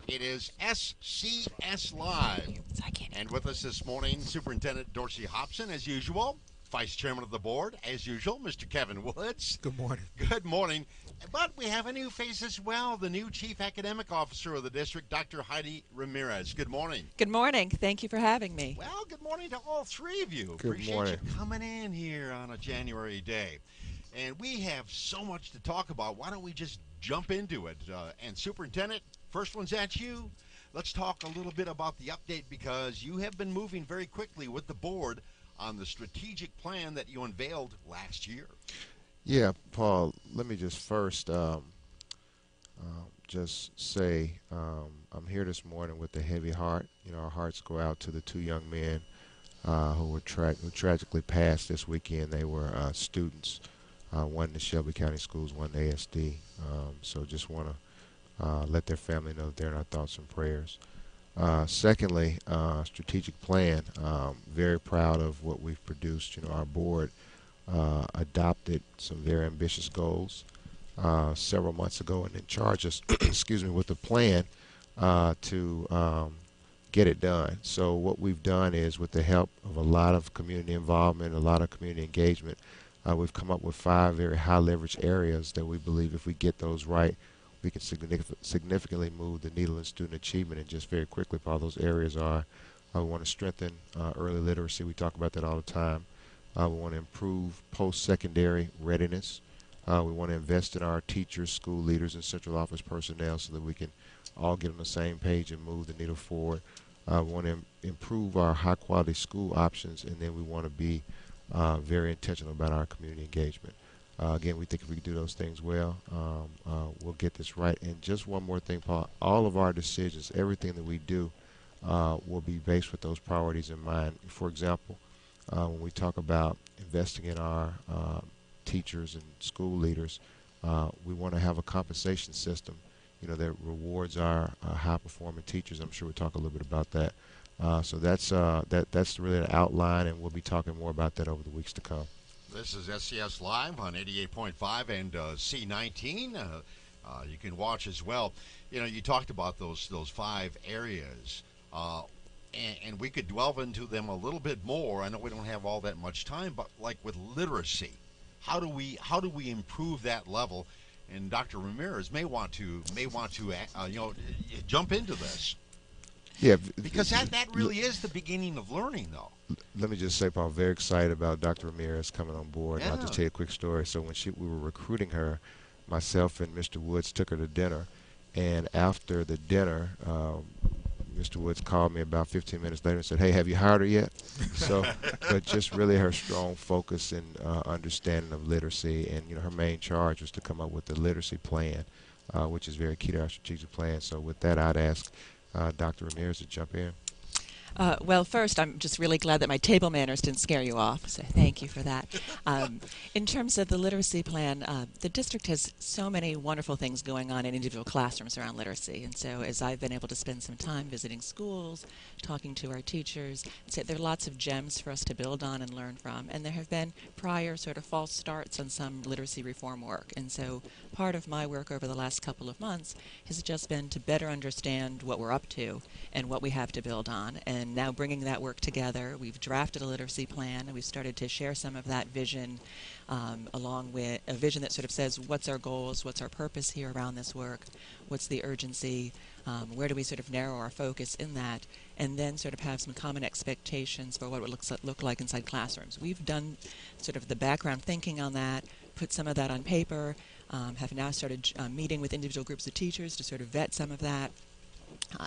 It is SCS Live. And with us this morning, Superintendent Dorsey Hopson, as usual. Vice Chairman of the Board, as usual, Mr. Kevin Woods. Good morning. Good morning. But we have a new face as well, the new Chief Academic Officer of the district, Dr. Heidi Ramirez. Good morning. Good morning. Thank you for having me. Well, good morning to all three of you. Good Appreciate morning. you coming in here on a January day. And we have so much to talk about. Why don't we just jump into it? And Superintendent, first one's at you. Let's talk a little bit about the update because you have been moving very quickly with the board on the strategic plan that you unveiled last year. Yeah, Paul, let me just first just say I'm here this morning with a heavy heart. You know, our hearts go out to the two young men who tragically passed this weekend. They were students, one in the Shelby County Schools, one in ASD. So just want to let their family know that they're in our thoughts and prayers. Secondly, strategic plan. Very proud of what we've produced. You know, our board adopted some very ambitious goals several months ago and then charged us, excuse me, with a plan to get it done. So what we've done is, with the help of a lot of community involvement, a lot of community engagement, we've come up with 5 very high leverage areas that we believe if we get those right, we can significantly move the needle in student achievement. And just very quickly, Paul, those areas are, we want to strengthen early literacy. We talk about that all the time. We want to improve post-secondary readiness. We want to invest in our teachers, school leaders, and central office personnel so that we can all get on the same page and move the needle forward. We want to improve our high-quality school options, and then we want to be very intentional about our community engagement. Again, we think if we do those things well, we'll get this right. And just one more thing, Paul, all of our decisions, everything that we do, will be based with those priorities in mind. For example, when we talk about investing in our teachers and school leaders, we want to have a compensation system, you know, that rewards our high-performing teachers. I'm sure we'll talk a little bit about that. So that's really an outline, and we'll be talking more about that over the weeks to come. This is SCS Live on 88.5 and C19. You can watch as well. You know, you talked about those 5 areas, and we could delve into them a little bit more. I know we don't have all that much time, but like with literacy, how do we improve that level? And Dr. Ramirez may want to jump into this. Yeah, because that really is the beginning of learning, though. Let me just say, Paul, very excited about Dr. Ramirez coming on board. Yeah. I'll just tell you a quick story. So when we were recruiting her, myself and Mr. Woods took her to dinner, and after the dinner, Mr. Woods called me about 15 minutes later and said, "Hey, have you hired her yet?" So, but just really her strong focus and understanding of literacy, and you know, her main charge was to come up with the literacy plan, which is very key to our strategic plan. So with that, I'd ask Dr. Ramirez to jump in. Well, first, I'm just really glad that my table manners didn't scare you off, so thank you for that. In terms of the literacy plan, the district has so many wonderful things going on in individual classrooms around literacy, and so as I've been able to spend some time visiting schools, talking to our teachers, so there are lots of gems for us to build on and learn from, and there have been prior sort of false starts on some literacy reform work, and so part of my work over the last couple of months has just been to better understand what we're up to and what we have to build on, and now bringing that work together, we've drafted a literacy plan, and we've started to share some of that vision along with a vision that sort of says what's our goals, what's our purpose here around this work, what's the urgency, where do we sort of narrow our focus in that, and then sort of have some common expectations for what it would look like inside classrooms. We've done sort of the background thinking on that, put some of that on paper, have now started meeting with individual groups of teachers to sort of vet some of that.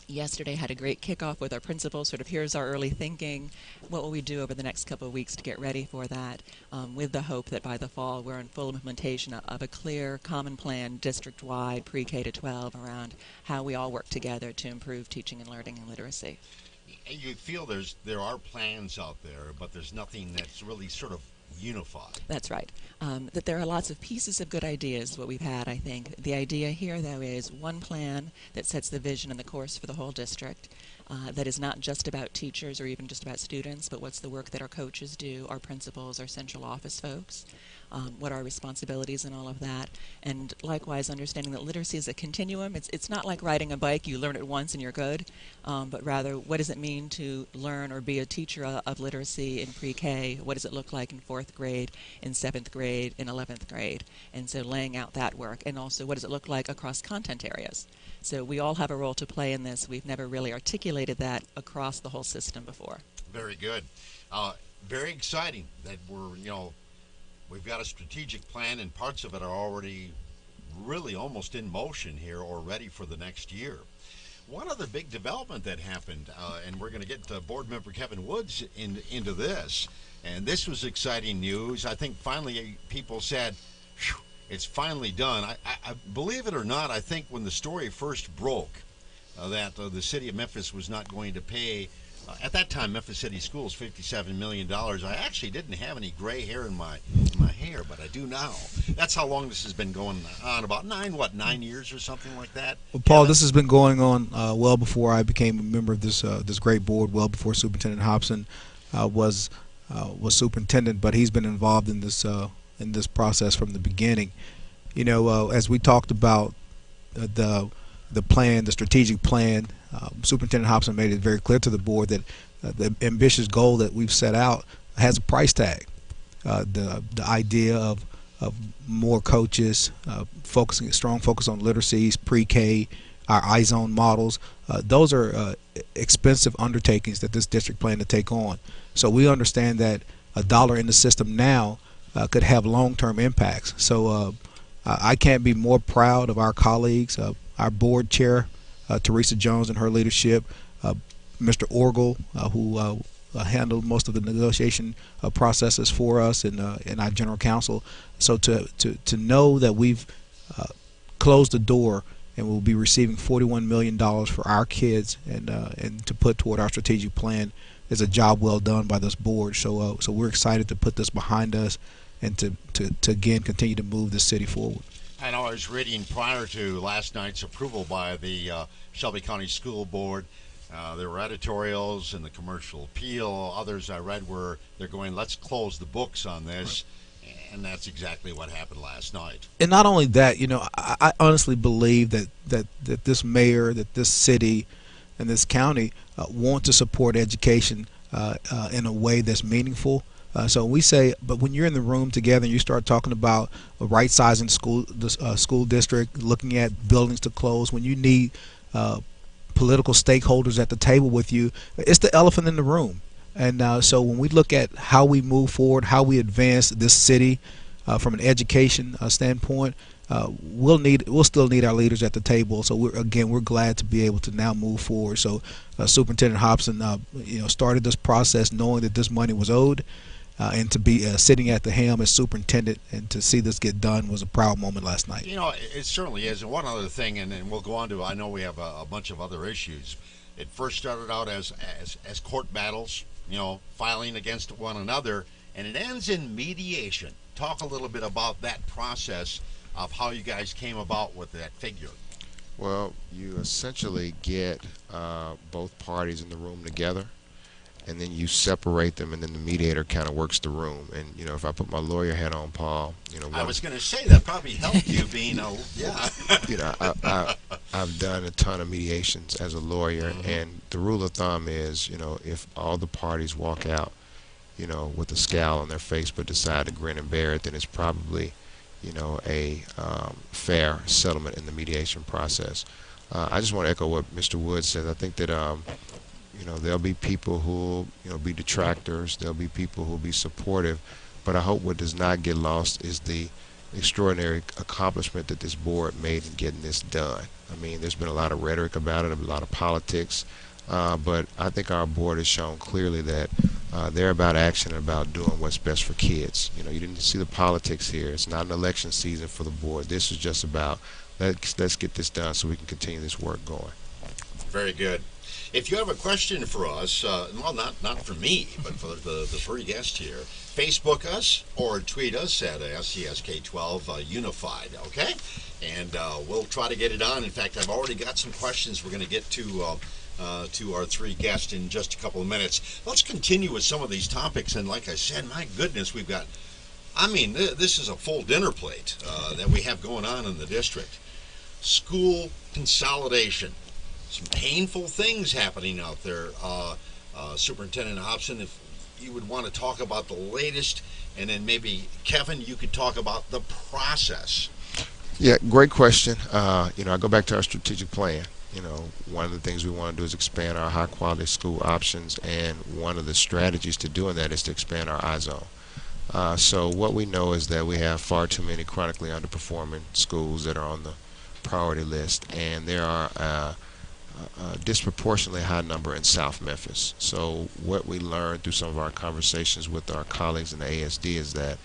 Yesterday had a great kickoff with our principals, sort of here's our early thinking, what will we do over the next couple of weeks to get ready for that, with the hope that by the fall we're in full implementation of a clear common plan district-wide pre-K to 12 around how we all work together to improve teaching and learning and literacy. You feel there are plans out there, but there's nothing that's really sort of unified. That's right. That there are lots of pieces of good ideas, what we've had, I think. The idea here, though, is one plan that sets the vision and the course for the whole district, that is not just about teachers or even just about students, but what's the work that our coaches do, our principals, our central office folks. what are our responsibilities and all of that. And likewise, understanding that literacy is a continuum. It's not like riding a bike, you learn it once and you're good, but rather what does it mean to learn or be a teacher of literacy in pre-K? What does it look like in 4th grade, in 7th grade, in 11th grade? And so laying out that work. And also what does it look like across content areas? So we all have a role to play in this. We've never really articulated that across the whole system before. Very good. Very exciting that we've got a strategic plan, and parts of it are already really almost in motion here or ready for the next year. One other big development that happened, and we're going to get Board Member Kevin Woods into this, and this was exciting news. I think finally people said, "Phew, it's finally done." I believe it or not, I think when the story first broke that the City of Memphis was not going to pay, at that time, Memphis City Schools, $57 million. I actually didn't have any gray hair in my hair, but I do now. That's how long this has been going on, about 9 years or something like that? Well, Paul, this has been going on well before I became a member of this great board, well before Superintendent Hopson was superintendent, but he's been involved in this process from the beginning. As we talked about the plan, the strategic plan, Superintendent Hopson made it very clear to the board that the ambitious goal that we've set out has a price tag. The idea of more coaches, strong focus on literacies, pre-K, our iZone models, those are expensive undertakings that this district plans to take on. So we understand that a dollar in the system now could have long-term impacts. So I can't be more proud of our colleagues, our board chair, Teresa Jones, and her leadership, Mr. Orgel, who handled most of the negotiation processes for us, and our general counsel. So to know that we've closed the door and we'll be receiving $41 million for our kids and to put toward our strategic plan is a job well done by this board. So we're excited to put this behind us and to again continue to move the city forward. I know I was reading prior to last night's approval by the Shelby County School Board. There were editorials in the commercial appeal. Others I read were they're going, let's close the books on this. Right. And that's exactly what happened last night. And not only that, I honestly believe that this mayor, that this city, and this county want to support education in a way that's meaningful. So we say, but when you're in the room together and you start talking about right-sizing the school district, looking at buildings to close, when you need political stakeholders at the table with you, it's the elephant in the room. And so when we look at how we move forward, how we advance this city from an education standpoint, we'll still need our leaders at the table. So we're glad to be able to now move forward. So Superintendent Hopson, started this process knowing that this money was owed. And to be sitting at the helm as superintendent and to see this get done was a proud moment last night. It certainly is. And one other thing, and we'll go on to, I know we have a bunch of other issues. It first started out as court battles, filing against one another, and it ends in mediation. Talk a little bit about that process of how you guys came about with that figure. Well, you essentially get both parties in the room together, and then you separate them, and then the mediator kind of works the room. And if I put my lawyer hat on, Paul, I was going to say that probably helped you being I've done a ton of mediations as a lawyer, and the rule of thumb is, if all the parties walk out, with a scowl on their face but decide to grin and bear it, then it's probably, a fair settlement in the mediation process. I just want to echo what Mr. Woods said. I think that there'll be people who will be detractors. There'll be people who will be supportive. But I hope what does not get lost is the extraordinary accomplishment that this board made in getting this done. I mean, there's been a lot of rhetoric about it, a lot of politics. But I think our board has shown clearly that they're about action and about doing what's best for kids. You didn't see the politics here. It's not an election season for the board. This is just about let's get this done so we can continue this work going. Very good. If you have a question for us, well, not for me, but for the three guests here, Facebook us or tweet us at SCSK12 Unified, okay? And we'll try to get it on. In fact, I've already got some questions we're going to get to our three guests in just a couple of minutes. Let's continue with some of these topics. And like I said, my goodness, we've got I mean, this is a full dinner plate that we have going on in the district. School consolidation. Some painful things happening out there. Superintendent Hopson, if you would want to talk about the latest, and then maybe Kevin, you could talk about the process. Yeah, great question. I go back to our strategic plan. One of the things we want to do is expand our high quality school options, and one of the strategies to doing that is to expand our I-zone. So what we know is that we have far too many chronically underperforming schools that are on the priority list, and there are a disproportionately high number in South Memphis. So what we learned through some of our conversations with our colleagues in the ASD is that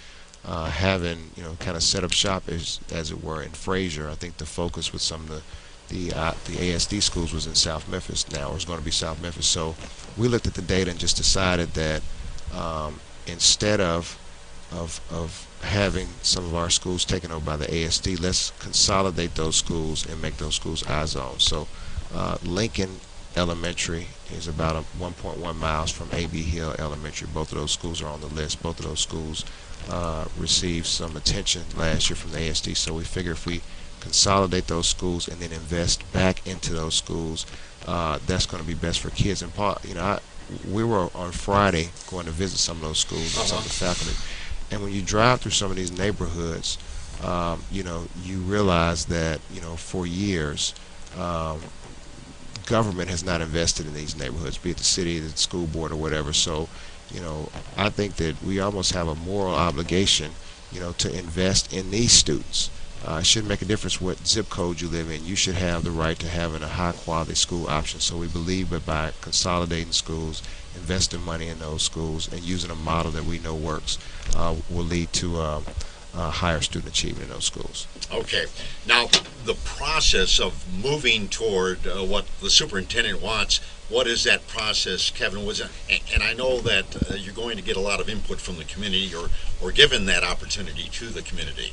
having kind of set up shop as it were in Fraser, I think the focus with some of the ASD schools was in South Memphis. Now it's going to be South Memphis. So we looked at the data and just decided that instead of having some of our schools taken over by the ASD, let's consolidate those schools and make those schools I-zone. So Lincoln Elementary is about 1.1 miles from A.B. Hill Elementary. Both of those schools are on the list. Both of those schools received some attention last year from the ASD. So we figure if we consolidate those schools and then invest back into those schools, that's going to be best for kids. And we were on Friday going to visit some of those schools and some of the faculty. And when you drive through some of these neighborhoods, you realize that for years government has not invested in these neighborhoods, be it the city, the school board, or whatever. So I think that we almost have a moral obligation to invest in these students. It shouldn't make a difference what zip code you live in. You should have the right to having a high quality school option. So we believe that by consolidating schools, investing money in those schools, and using a model that we know works will lead to higher student achievement in those schools. Okay. Now, the process of moving toward what the superintendent wants, what is that process, Kevin? And I know that you're going to get a lot of input from the community, or given that opportunity to the community.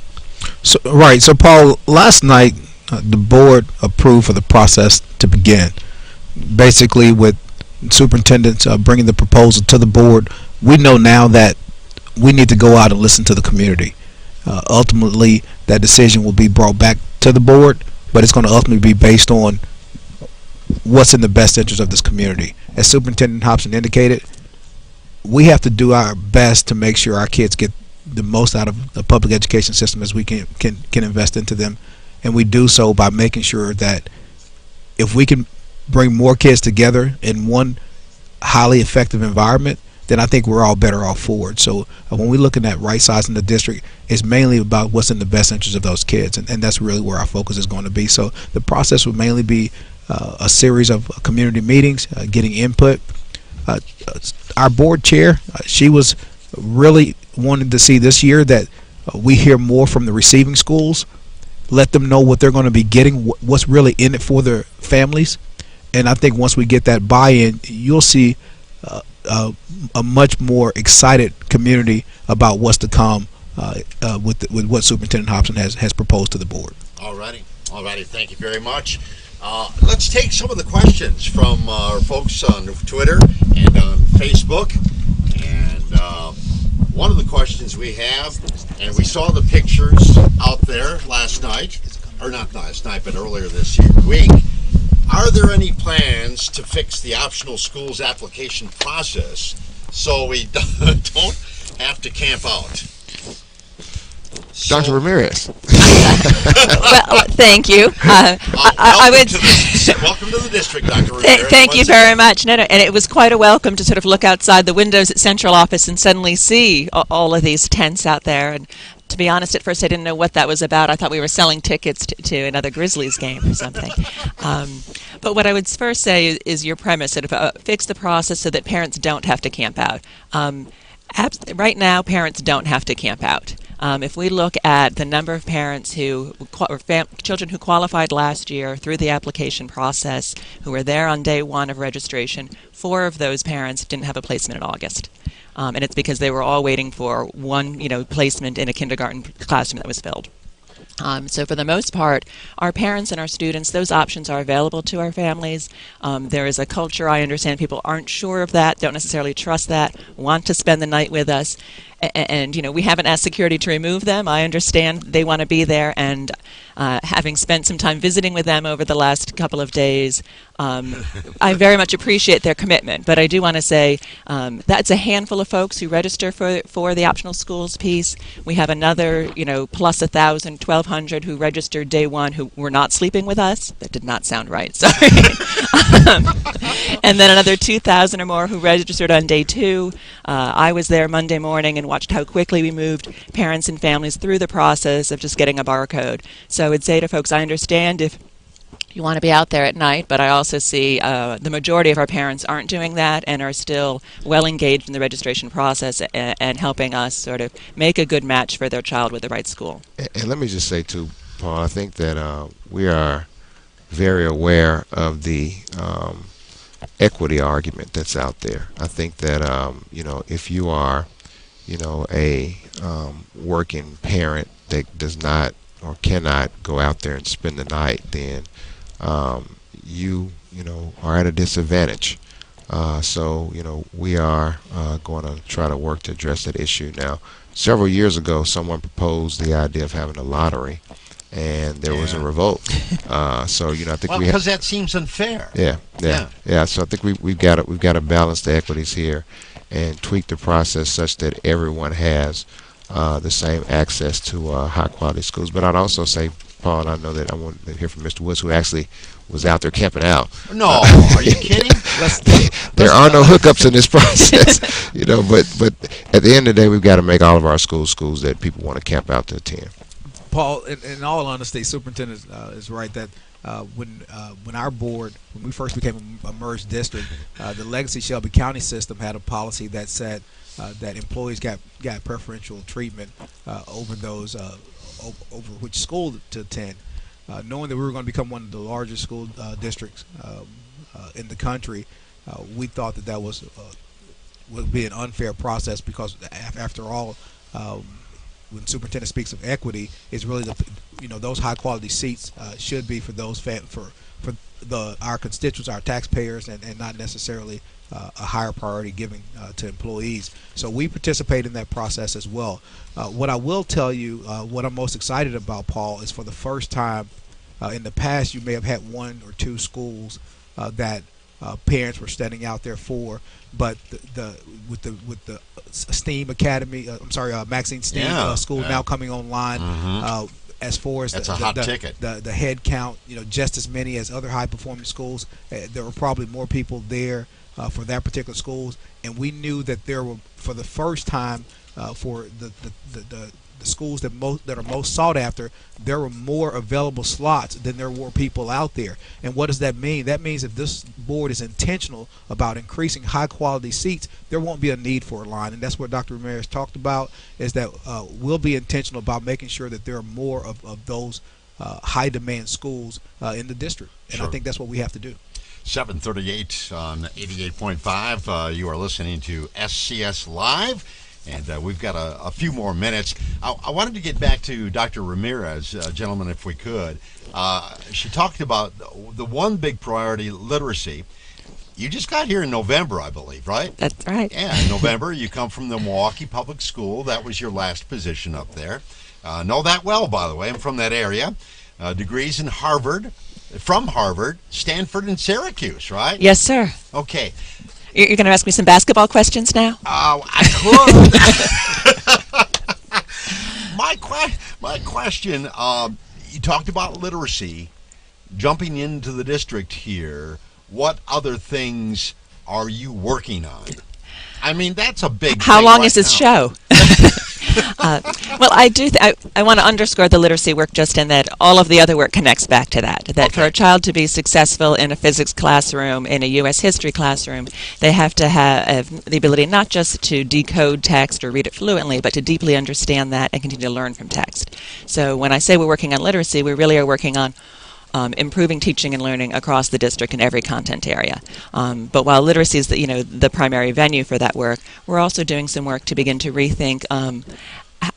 So, right. So, Paul, last night the board approved for the process to begin. Basically, with superintendents bringing the proposal to the board, we know now that we need to go out and listen to the community. Ultimately, that decision will be brought back to the board, but it's going to ultimately be based on what's in the best interest of this community. As Superintendent Hopson indicated, we have to do our best to make sure our kids get the most out of the public education system as we can invest into them, and we do so by making sure that if we can bring more kids together in one highly effective environment, then I think we're all better off for it. So when we're looking at right sizing the district, it's mainly about what's in the best interest of those kids, and that's really where our focus is going to be. So the process will mainly be a series of community meetings, getting input. Our board chair, she was really wanted to see this year that we hear more from the receiving schools, let them know what they're going to be getting, what's really in it for their families. And I think once we get that buy-in, you'll see a much more excited community about what's to come with what Superintendent Hopson has proposed to the board. All righty. Thank you very much. Let's take some of the questions from our folks on Twitter and on Facebook. And one of the questions we have, and we saw the pictures out there last night, or not last night, but earlier this week. Are there any plans to fix the optional schools application process so we don't have to camp out? Dr. Ramirez. Well, thank you. I would welcome to the district, Dr. Ramirez. Thank you very much. No, and it was quite a welcome to sort of look outside the windows at central office and suddenly see all of these tents out there. And to be honest, at first I didn't know what that was about. I thought we were selling tickets to another Grizzlies game or something. But what I would first say is your premise, sort of fix the process so that parents don't have to camp out. Right now, parents don't have to camp out. If we look at the number of parents children who qualified last year through the application process, who were there on day one of registration, 4 of those parents didn't have a placement in August. And it's because they were all waiting for one, placement in a kindergarten classroom that was filled. So for the most part, our parents and our students, those options are available to our families. There is a culture, I understand people aren't sure of that, don't necessarily trust that, want to spend the night with us. And you know, we haven't asked security to remove them. I understand they want to be there, and having spent some time visiting with them over the last couple of days, I very much appreciate their commitment. But I do want to say that's a handful of folks who register for the optional schools piece. We have another, you know, plus 1,000, 1,200 who registered day one who were not sleeping with us. That did not sound right, sorry. And then another 2,000 or more who registered on day two. I was there Monday morning and watched how quickly we moved parents and families through the process of just getting a barcode. So I would say to folks, I understand if you want to be out there at night, but I also see the majority of our parents aren't doing that and are still well engaged in the registration process and helping us sort of make a good match for their child with the right school. And let me just say too, Paul, I think that we are very aware of the equity argument that's out there. I think that you know, if you are, you know, a working parent that does not or cannot go out there and spend the night, then you know, are at a disadvantage. So you know, we are going to try to work to address that issue. Now, several years ago, someone proposed the idea of having a lottery, and there was a revolt. So you know, I think because that seems unfair. Yeah. So I think we've got to balance the equities here and tweak the process such that everyone has the same access to high quality schools. But I'd also say, Paul, and I know that I want to hear from Mr. Woods, who actually was out there camping out. No, are you kidding? There are no hookups in this process, you know. But at the end of the day, we've got to make all of our schools that people want to camp out to attend. Paul, in all honesty, Superintendent is right that when our board, when we first became a merged district, the legacy Shelby County system had a policy that said that employees got preferential treatment over those over which school to attend. Knowing that we were going to become one of the largest school districts in the country, we thought that would be an unfair process, because after all, when superintendent speaks of equity, it's really those high quality seats should be for those our constituents, our taxpayers, and not necessarily a higher priority giving to employees. So we participate in that process as well. What I will tell you, what I'm most excited about, Paul, is for the first time in the past, you may have had one or two schools that parents were standing out there for, but with the STEAM Academy, Maxine STEAM school now coming online. As far as that's a hot ticket. The head count, just as many as other high performing schools. There were probably more people there for that particular schools, and we knew that there were, for the first time, for the schools that are most sought after, there were more available slots than there were people out there. And what does that mean? That means if this board is intentional about increasing high quality seats, there won't be a need for a line. And that's what Dr. Ramirez talked about, is that we'll be intentional about making sure that there are more of those high demand schools in the district. And I think that's what we have to do. 7:38 on 88.5. You are listening to SCS Live, and we've got a few more minutes. I wanted to get back to Dr. Ramirez, gentlemen, if we could. She talked about the one big priority, literacy. You just got here in November, I believe, right? That's right. Yeah, in November. You come from the Milwaukee Public School. That was your last position up there. Know that well, by the way. I'm from that area. Degrees in Harvard. From Harvard, Stanford, and Syracuse, right? Yes, sir. Okay. You're going to ask me some basketball questions now? I could. My question, you talked about literacy. Jumping into the district here, what other things are you working on? I mean, that's a big How thing long right is this now. show? Well, I want to underscore the literacy work just in that all of the other work connects back to that. That for a child to be successful in a physics classroom, in a U.S. history classroom, they have to have the ability not just to decode text or read it fluently, but to deeply understand that and continue to learn from text. So when I say we're working on literacy, we really are working on improving teaching and learning across the district in every content area. But while literacy is the primary venue for that work, we're also doing some work to begin to rethink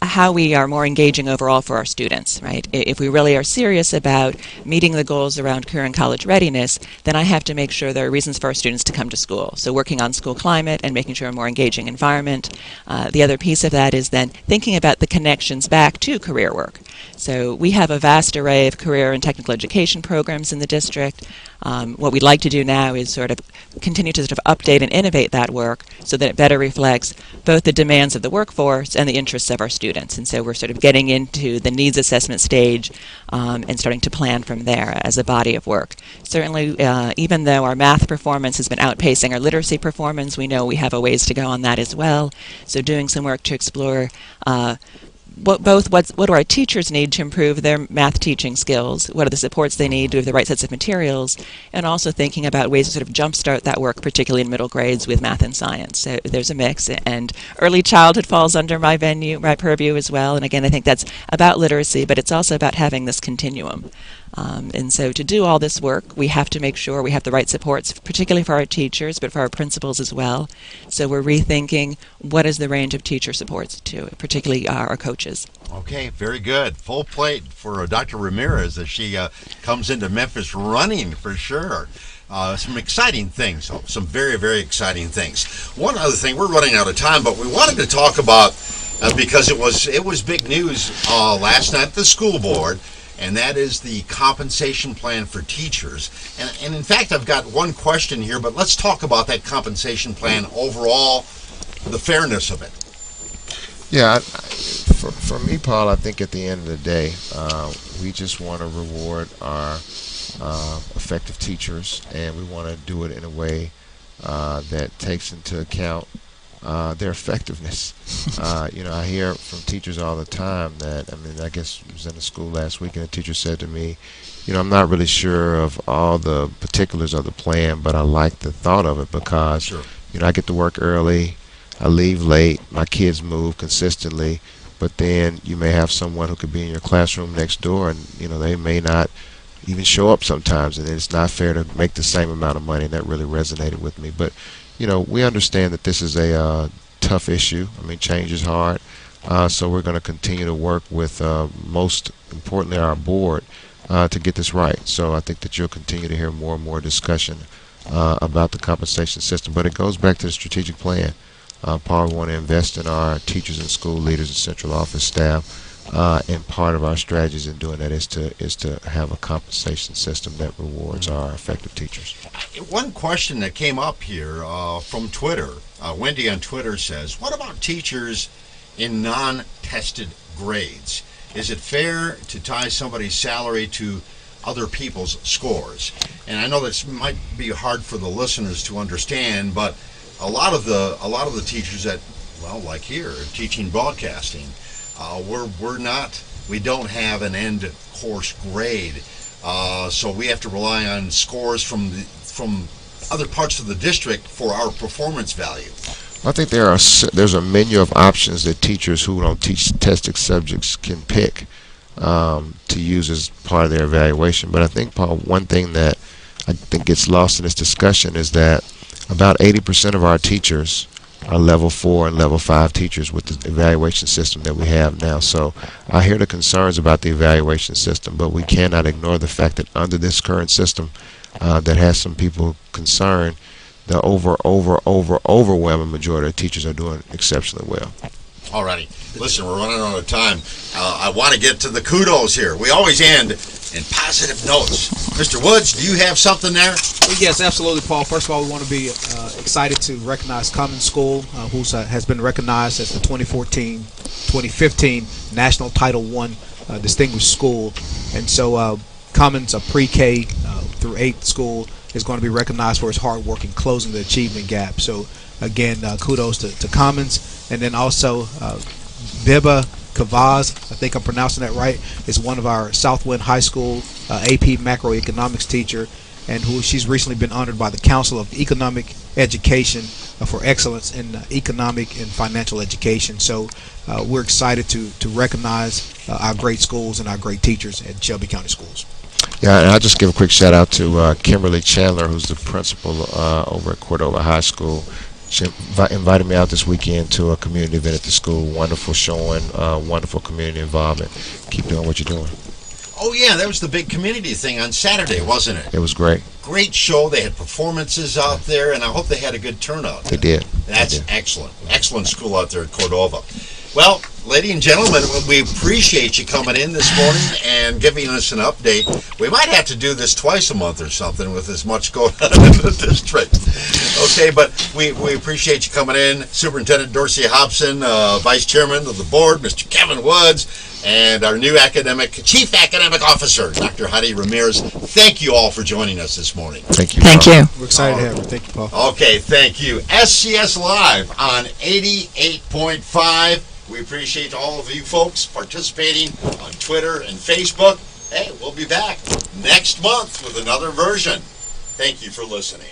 how we are more engaging overall for our students, right? If we really are serious about meeting the goals around career and college readiness, then I have to make sure there are reasons for our students to come to school. So working on school climate and making sure a more engaging environment. The other piece of that is then thinking about the connections back to career work. So we have a vast array of career and technical education programs in the district. What we'd like to do now is sort of continue to sort of update and innovate that work so that it better reflects both the demands of the workforce and the interests of our students. And so we're sort of getting into the needs assessment stage and starting to plan from there as a body of work. Certainly, even though our math performance has been outpacing our literacy performance, we know we have a ways to go on that as well. So doing some work to explore what do our teachers need to improve their math teaching skills? What are the supports they need? Do we have the right sets of materials? And also thinking about ways to sort of jumpstart that work, particularly in middle grades with math and science. So there's a mix, and early childhood falls under my purview as well. And again, I think that's about literacy, but it's also about having this continuum. And so to do all this work, we have to make sure we have the right supports, particularly for our teachers, but for our principals as well. So we're rethinking what is the range of teacher supports to, particularly our coaches. Okay, very good. Full plate for Dr. Ramirez as she comes into Memphis running for sure. Some exciting things, some very, very exciting things. One other thing, we're running out of time, but we wanted to talk about, because it was big news last night at the school board, and that is the compensation plan for teachers. And in fact, I've got one question here, but let's talk about that compensation plan overall, the fairness of it. Yeah, for me, Paul, I think at the end of the day, we just want to reward our effective teachers, and we want to do it in a way that takes into account their effectiveness. I hear from teachers all the time that, I guess I was in the school last week and a teacher said to me, I'm not really sure of all the particulars of the plan, but I like the thought of it because, Sure. I get to work early, I leave late, my kids move consistently, but then you may have someone who could be in your classroom next door and, they may not even show up sometimes, and it's not fair to make the same amount of money, and that really resonated with me. But we understand that this is a tough issue. Change is hard. So we're going to continue to work with, most importantly, our board to get this right. So I think that you'll continue to hear more and more discussion about the compensation system. But it goes back to the strategic plan. Paul, we want to invest in our teachers and school leaders and central office staff. And part of our strategies in doing that is to have a compensation system that rewards our effective teachers. One question that came up here from Twitter, Wendy on Twitter says, what about teachers in non-tested grades? Is it fair to tie somebody's salary to other people's scores? And I know this might be hard for the listeners to understand, but a lot of the teachers that, like here, teaching broadcasting, we don't have an end course grade, so we have to rely on scores from other parts of the district for our performance value. I think there's a menu of options that teachers who don't teach tested subjects can pick to use as part of their evaluation. But I think, Paul, one thing that I think gets lost in this discussion is that about 80% of our teachers are level 4 and level 5 teachers with the evaluation system that we have now. So I hear the concerns about the evaluation system, but we cannot ignore the fact that under this current system that has some people concerned, the overwhelming majority of teachers are doing exceptionally well. Alrighty. Listen, we're running out of time. I want to get to the kudos here. We always end in positive notes. Mr. Woods, do you have something there? Yes, absolutely, Paul. First of all, we want to be excited to recognize Commons School, who has been recognized as the 2014-2015 National Title I Distinguished School. And so Commons, a pre-K through 8th school, is going to be recognized for its hard work in closing the achievement gap. So again, kudos to Commons. And then also Biba Kavaz, I think I'm pronouncing that right, is one of our Southwind High School AP macroeconomics teacher, and she's recently been honored by the Council of Economic Education for excellence in economic and financial education. So we're excited to recognize our great schools and our great teachers at Shelby County Schools. Yeah, and I'll just give a quick shout out to Kimberly Chandler, who's the principal over at Cordova High School. She invited me out this weekend to a community event at the school. Wonderful showing, wonderful community involvement. Keep doing what you're doing. Oh, yeah, that was the big community thing on Saturday, wasn't it? It was great. Great show. They had performances out there, and I hope they had a good turnout. They did. That's They did. excellent. Excellent school out there at Cordova. Well, ladies and gentlemen, we appreciate you coming in this morning and giving us an update. We might have to do this twice a month or something with as much going on in the district. Okay, but we appreciate you coming in. Superintendent Dorsey Hopson, Vice Chairman of the Board, Mr. Kevin Woods, and our new Chief Academic Officer, Dr. Heidi Ramirez. Thank you all for joining us this morning. Thank you. Thank Paul. you. We're excited to have you. Thank you, Paul. Okay, thank you. SCS Live on 88.5. We appreciate all of you folks participating on Twitter and Facebook. Hey, we'll be back next month with another version. Thank you for listening.